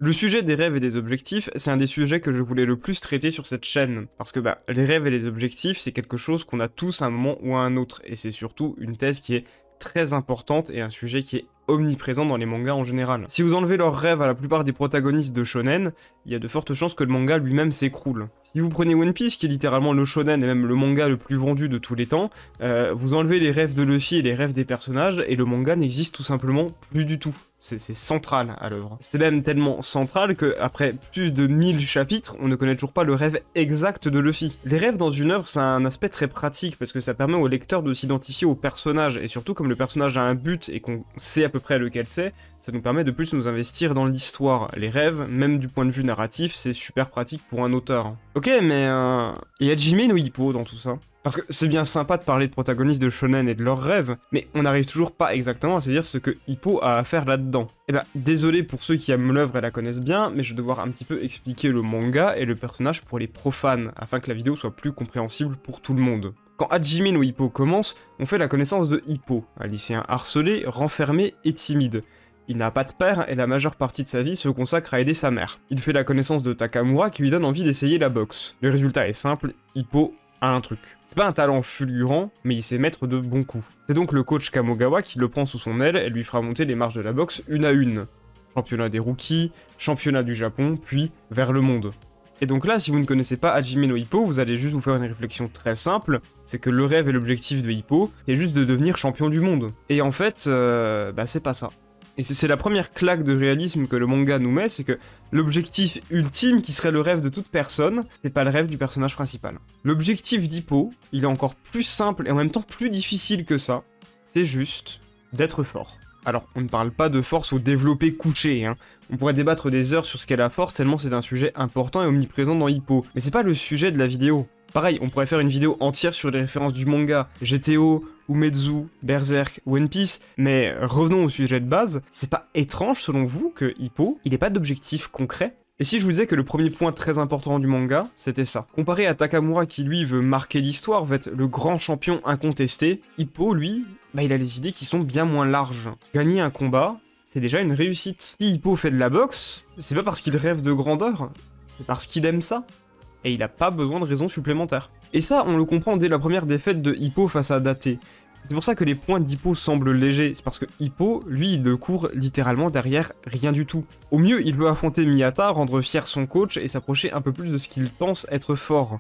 Le sujet des rêves et des objectifs, c'est un des sujets que je voulais le plus traiter sur cette chaîne, parce que les rêves et les objectifs, c'est quelque chose qu'on a tous à un moment ou à un autre, et c'est surtout une thèse qui est très importante et un sujet qui est omniprésent dans les mangas en général. Si vous enlevez leurs rêves à la plupart des protagonistes de shonen, il y a de fortes chances que le manga lui-même s'écroule. Si vous prenez One Piece, qui est littéralement le shonen et même le manga le plus vendu de tous les temps, vous enlevez les rêves de Luffy et les rêves des personnages, et le manga n'existe tout simplement plus du tout. C'est central à l'œuvre. C'est même tellement central que après plus de 1000 chapitres, on ne connaît toujours pas le rêve exact de Luffy. Les rêves dans une œuvre, c'est un aspect très pratique parce que ça permet au lecteur de s'identifier au personnage, et surtout comme le personnage a un but et qu'on sait à peu près lequel c'est, ça nous permet de plus nous investir dans l'histoire. Les rêves, même du point de vue narratif, c'est super pratique pour un auteur. Ok, mais il y a Jimin ou Hippo dans tout ça? Parce que c'est bien sympa de parler de protagonistes de shonen et de leurs rêves, mais on n'arrive toujours pas exactement à se dire ce que Hippo a à faire là-dedans. Eh ben, désolé pour ceux qui aiment l'œuvre et la connaissent bien, mais je vais devoir un petit peu expliquer le manga et le personnage pour les profanes, afin que la vidéo soit plus compréhensible pour tout le monde. Quand Hajimin ou Hippo commence, on fait la connaissance de Hippo, un lycéen harcelé, renfermé et timide. Il n'a pas de père et la majeure partie de sa vie se consacre à aider sa mère. Il fait la connaissance de Takamura qui lui donne envie d'essayer la boxe. Le résultat est simple, Hippo a un truc. C'est pas un talent fulgurant, mais il sait mettre de bons coups. C'est donc le coach Kamogawa qui le prend sous son aile et lui fera monter les marches de la boxe une à une. Championnat des rookies, championnat du Japon, puis vers le monde. Et donc là, si vous ne connaissez pas Hajime no Ippo, vous allez juste vous faire une réflexion très simple, c'est que le rêve et l'objectif de Hippo, c'est juste de devenir champion du monde. Et en fait, c'est pas ça. Et c'est la première claque de réalisme que le manga nous met, c'est que l'objectif ultime, qui serait le rêve de toute personne, c'est pas le rêve du personnage principal. L'objectif d'Hippo, il est encore plus simple et en même temps plus difficile que ça, c'est juste d'être fort. Alors, on ne parle pas de force au développé couché, hein. On pourrait débattre des heures sur ce qu'est la force, tellement c'est un sujet important et omniprésent dans Hippo. Mais c'est pas le sujet de la vidéo. Pareil, on pourrait faire une vidéo entière sur les références du manga, GTO, Umezu, Berserk, One Piece, mais revenons au sujet de base, c'est pas étrange selon vous que Hippo, il ait pas d'objectif concret? Et si je vous disais que le premier point très important du manga, c'était ça. Comparé à Takamura qui lui veut marquer l'histoire, veut être le grand champion incontesté, Hippo lui, il a les idées qui sont bien moins larges. Gagner un combat, c'est déjà une réussite. Si Hippo fait de la boxe, c'est pas parce qu'il rêve de grandeur, c'est parce qu'il aime ça. Et il a pas besoin de raisons supplémentaires. Et ça, on le comprend dès la première défaite de Hippo face à Date. C'est pour ça que les points d'Hippo semblent légers, c'est parce que Hippo, lui, il court littéralement derrière rien du tout. Au mieux, il veut affronter Miyata, rendre fier son coach et s'approcher un peu plus de ce qu'il pense être fort.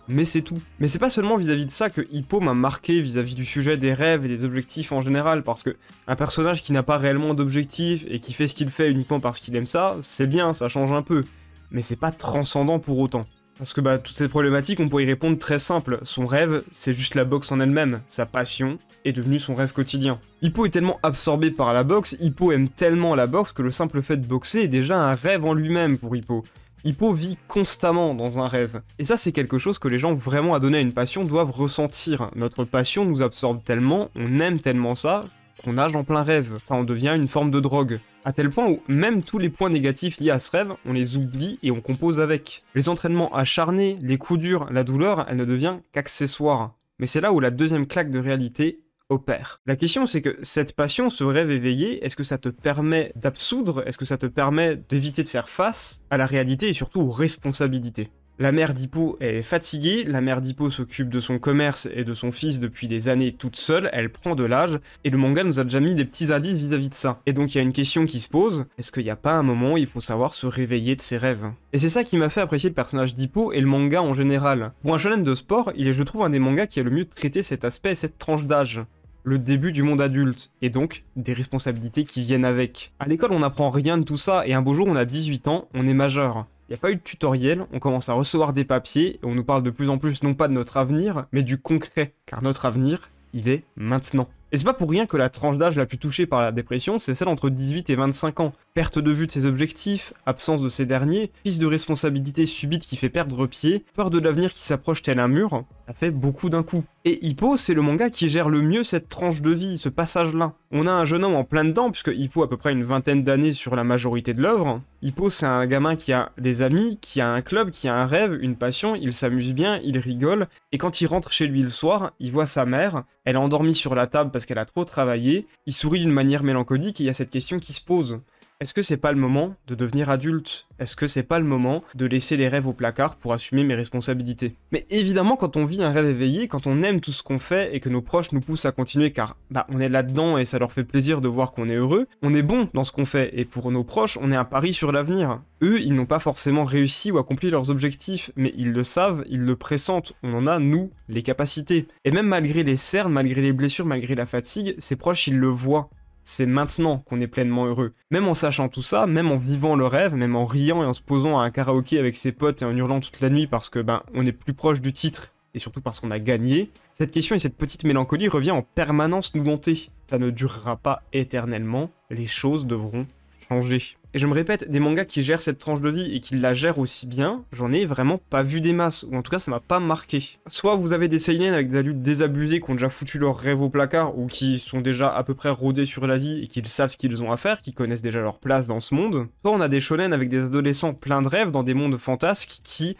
Mais c'est tout. Mais c'est pas seulement vis-à-vis de ça que Hippo m'a marqué vis-à-vis du sujet des rêves et des objectifs en général, parce que un personnage qui n'a pas réellement d'objectif et qui fait ce qu'il fait uniquement parce qu'il aime ça, c'est bien, ça change un peu. Mais c'est pas transcendant pour autant. Parce que toutes ces problématiques, on pourrait y répondre très simple. Son rêve, c'est juste la boxe en elle-même. Sa passion est devenue son rêve quotidien. Hippo est tellement absorbé par la boxe, Hippo aime tellement la boxe que le simple fait de boxer est déjà un rêve en lui-même pour Hippo. Hippo vit constamment dans un rêve. Et ça, c'est quelque chose que les gens vraiment adonnés à une passion doivent ressentir. Notre passion nous absorbe tellement, on aime tellement ça, qu'on nage en plein rêve. Ça en devient une forme de drogue. À tel point où même tous les points négatifs liés à ce rêve, on les oublie et on compose avec. Les entraînements acharnés, les coups durs, la douleur, elle ne devient qu'accessoire. Mais c'est là où la deuxième claque de réalité opère. La question c'est que cette passion, ce rêve éveillé, est-ce que ça te permet d'absoudre, est-ce que ça te permet d'éviter de faire face à la réalité et surtout aux responsabilités? La mère d'Hippo, elle est fatiguée, la mère d'Hippo s'occupe de son commerce et de son fils depuis des années toute seule, elle prend de l'âge, et le manga nous a déjà mis des petits indices vis-à-vis de ça. Et donc il y a une question qui se pose, est-ce qu'il n'y a pas un moment où il faut savoir se réveiller de ses rêves? Et c'est ça qui m'a fait apprécier le personnage d'Hippo et le manga en général. Pour un shonen de sport, il est je trouve un des mangas qui a le mieux traité cet aspect et cette tranche d'âge. Le début du monde adulte, et donc des responsabilités qui viennent avec. À l'école on n'apprend rien de tout ça, et un beau jour on a 18 ans, on est majeur. Il n'y a pas eu de tutoriel, on commence à recevoir des papiers, et on nous parle de plus en plus non pas de notre avenir, mais du concret, car notre avenir, il est maintenant. Et c'est pas pour rien que la tranche d'âge la plus touchée par la dépression, c'est celle entre 18 et 25 ans. Perte de vue de ses objectifs, absence de ces derniers, prise de responsabilité subite qui fait perdre pied, peur de l'avenir qui s'approche tel un mur, ça fait beaucoup d'un coup. Et Hippo, c'est le manga qui gère le mieux cette tranche de vie, ce passage-là. On a un jeune homme en plein dedans, puisque Hippo a à peu près une vingtaine d'années sur la majorité de l'œuvre. Hippo, c'est un gamin qui a des amis, qui a un club, qui a un rêve, une passion, il s'amuse bien, il rigole, et quand il rentre chez lui le soir, il voit sa mère, elle est endormie sur la table parce qu'elle a trop travaillé, il sourit d'une manière mélancolique et il y a cette question qui se pose. Est-ce que c'est pas le moment de devenir adulte? Est-ce que c'est pas le moment de laisser les rêves au placard pour assumer mes responsabilités? Mais évidemment, quand on vit un rêve éveillé, quand on aime tout ce qu'on fait et que nos proches nous poussent à continuer car on est là-dedans et ça leur fait plaisir de voir qu'on est heureux, on est bon dans ce qu'on fait et pour nos proches, on est un pari sur l'avenir. Eux, ils n'ont pas forcément réussi ou accompli leurs objectifs, mais ils le savent, ils le pressentent, on en a, nous, les capacités. Et même malgré les cernes, malgré les blessures, malgré la fatigue, ses proches, ils le voient. C'est maintenant qu'on est pleinement heureux. Même en sachant tout ça, même en vivant le rêve, même en riant et en se posant à un karaoké avec ses potes et en hurlant toute la nuit parce que on est plus proche du titre et surtout parce qu'on a gagné, cette question et cette petite mélancolie revient en permanence nous hanter. Ça ne durera pas éternellement, les choses devront changer. Et je me répète, des mangas qui gèrent cette tranche de vie et qui la gèrent aussi bien, j'en ai vraiment pas vu des masses, ou en tout cas ça m'a pas marqué. Soit vous avez des seinen avec des adultes désabusés qui ont déjà foutu leur rêve au placard, ou qui sont déjà à peu près rodés sur la vie et qui savent ce qu'ils ont à faire, qui connaissent déjà leur place dans ce monde. Soit on a des shonen avec des adolescents pleins de rêves dans des mondes fantasques qui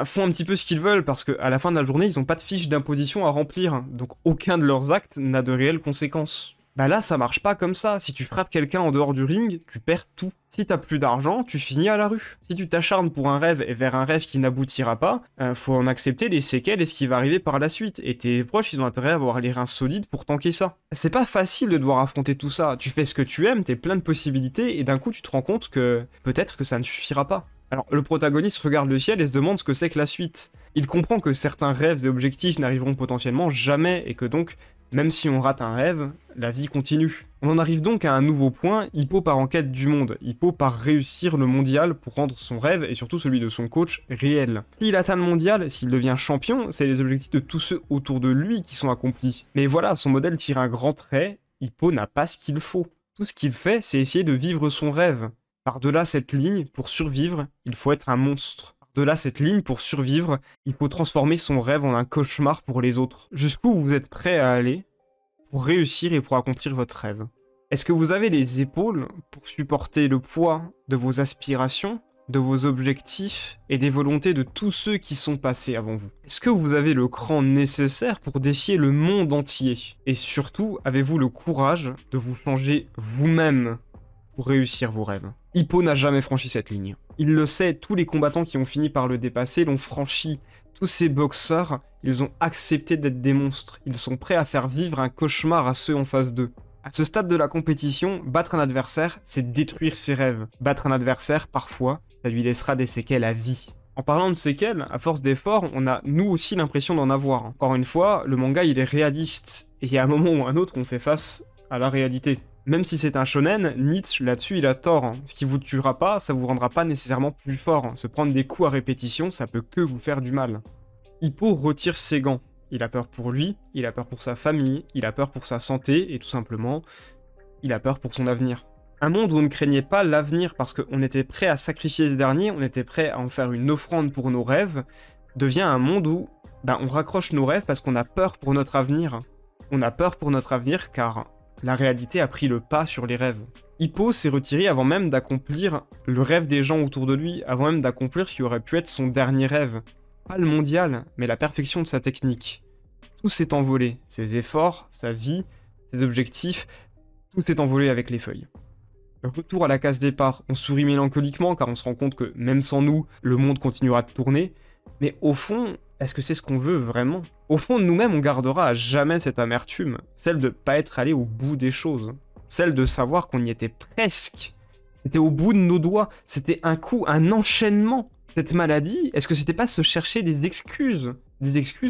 font un petit peu ce qu'ils veulent parce qu'à la fin de la journée, ils ont pas de fiche d'imposition à remplir, donc aucun de leurs actes n'a de réelles conséquences. Là, ça marche pas comme ça. Si tu frappes quelqu'un en dehors du ring, tu perds tout. Si t'as plus d'argent, tu finis à la rue. Si tu t'acharnes pour un rêve et vers un rêve qui n'aboutira pas, faut en accepter les séquelles et ce qui va arriver par la suite. Et tes proches, ils ont intérêt à avoir les reins solides pour tanker ça. C'est pas facile de devoir affronter tout ça. Tu fais ce que tu aimes, t'es plein de possibilités, et d'un coup, tu te rends compte que peut-être que ça ne suffira pas. Alors, le protagoniste regarde le ciel et se demande ce que c'est que la suite. Il comprend que certains rêves et objectifs n'arriveront potentiellement jamais, et que donc, même si on rate un rêve, la vie continue. On en arrive donc à un nouveau point, Hippo part en quête du monde. Hippo part réussir le mondial pour rendre son rêve, et surtout celui de son coach, réel. S'il atteint le mondial, s'il devient champion, c'est les objectifs de tous ceux autour de lui qui sont accomplis. Mais voilà, son modèle tire un grand trait, Hippo n'a pas ce qu'il faut. Tout ce qu'il fait, c'est essayer de vivre son rêve. Par-delà cette ligne, pour survivre, il faut être un monstre. Par-delà cette ligne, pour survivre, il faut transformer son rêve en un cauchemar pour les autres. Jusqu'où vous êtes prêt à aller pour réussir et pour accomplir votre rêve? Est-ce que vous avez les épaules pour supporter le poids de vos aspirations, de vos objectifs et des volontés de tous ceux qui sont passés avant vous? Est-ce que vous avez le cran nécessaire pour défier le monde entier? Et surtout, avez-vous le courage de vous changer vous-même pour réussir vos rêves? Hippo n'a jamais franchi cette ligne. Il le sait, tous les combattants qui ont fini par le dépasser l'ont franchi. Tous ces boxeurs, ils ont accepté d'être des monstres. Ils sont prêts à faire vivre un cauchemar à ceux en face d'eux. À ce stade de la compétition, battre un adversaire, c'est détruire ses rêves. Battre un adversaire, parfois, ça lui laissera des séquelles à vie. En parlant de séquelles, à force d'efforts, on a nous aussi l'impression d'en avoir. Encore une fois, le manga il est réaliste. Et il y a un moment ou un autre on fait face à la réalité. Même si c'est un shonen, Nietzsche, là-dessus, il a tort. Ce qui vous tuera pas, ça vous rendra pas nécessairement plus fort. Se prendre des coups à répétition, ça peut que vous faire du mal. Hippo retire ses gants. Il a peur pour lui, il a peur pour sa famille, il a peur pour sa santé, et tout simplement, il a peur pour son avenir. Un monde où on ne craignait pas l'avenir parce qu'on était prêt à sacrifier ce dernier, on était prêt à en faire une offrande pour nos rêves, devient un monde où on raccroche nos rêves parce qu'on a peur pour notre avenir. On a peur pour notre avenir car la réalité a pris le pas sur les rêves. Hippo s'est retiré avant même d'accomplir le rêve des gens autour de lui, avant même d'accomplir ce qui aurait pu être son dernier rêve. Pas le mondial, mais la perfection de sa technique. Tout s'est envolé, ses efforts, sa vie, ses objectifs, tout s'est envolé avec les feuilles. Retour à la case départ, on sourit mélancoliquement car on se rend compte que même sans nous, le monde continuera de tourner, mais au fond, est-ce que c'est ce qu'on veut vraiment? Au fond de nous-mêmes, on gardera à jamais cette amertume, celle de pas être allé au bout des choses, celle de savoir qu'on y était presque. C'était au bout de nos doigts, c'était un coup, un enchaînement. Cette maladie, est-ce que c'était pas se chercher des excuses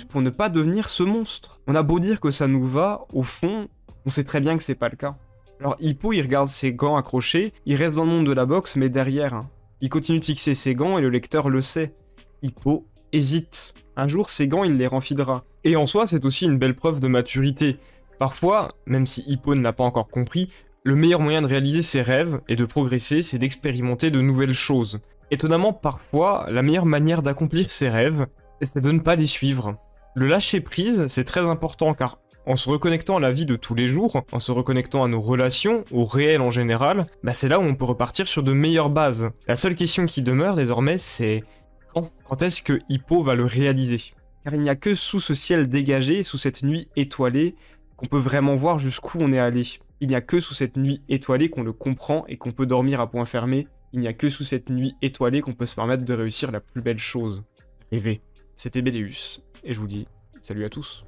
pour ne pas devenir ce monstre? On a beau dire que ça nous va, au fond, on sait très bien que c'est pas le cas. Alors Hippo, il regarde ses gants accrochés, il reste dans le monde de la boxe, mais derrière, il continue de fixer ses gants et le lecteur le sait. Hippo hésite. Un jour, ses gants, il les renfilera. Et en soi, c'est aussi une belle preuve de maturité. Parfois, même si Hippo ne l'a pas encore compris, le meilleur moyen de réaliser ses rêves et de progresser, c'est d'expérimenter de nouvelles choses. Étonnamment, parfois, la meilleure manière d'accomplir ses rêves, c'est de ne pas les suivre. Le lâcher-prise, c'est très important car en se reconnectant à la vie de tous les jours, en se reconnectant à nos relations, au réel en général, c'est là où on peut repartir sur de meilleures bases. La seule question qui demeure désormais, c'est quand est-ce que Hippo va le réaliser? Car il n'y a que sous ce ciel dégagé, sous cette nuit étoilée, qu'on peut vraiment voir jusqu'où on est allé. Il n'y a que sous cette nuit étoilée qu'on le comprend et qu'on peut dormir à point fermé. Il n'y a que sous cette nuit étoilée qu'on peut se permettre de réussir la plus belle chose. Rêver. C'était Béléus, et je vous dis salut à tous.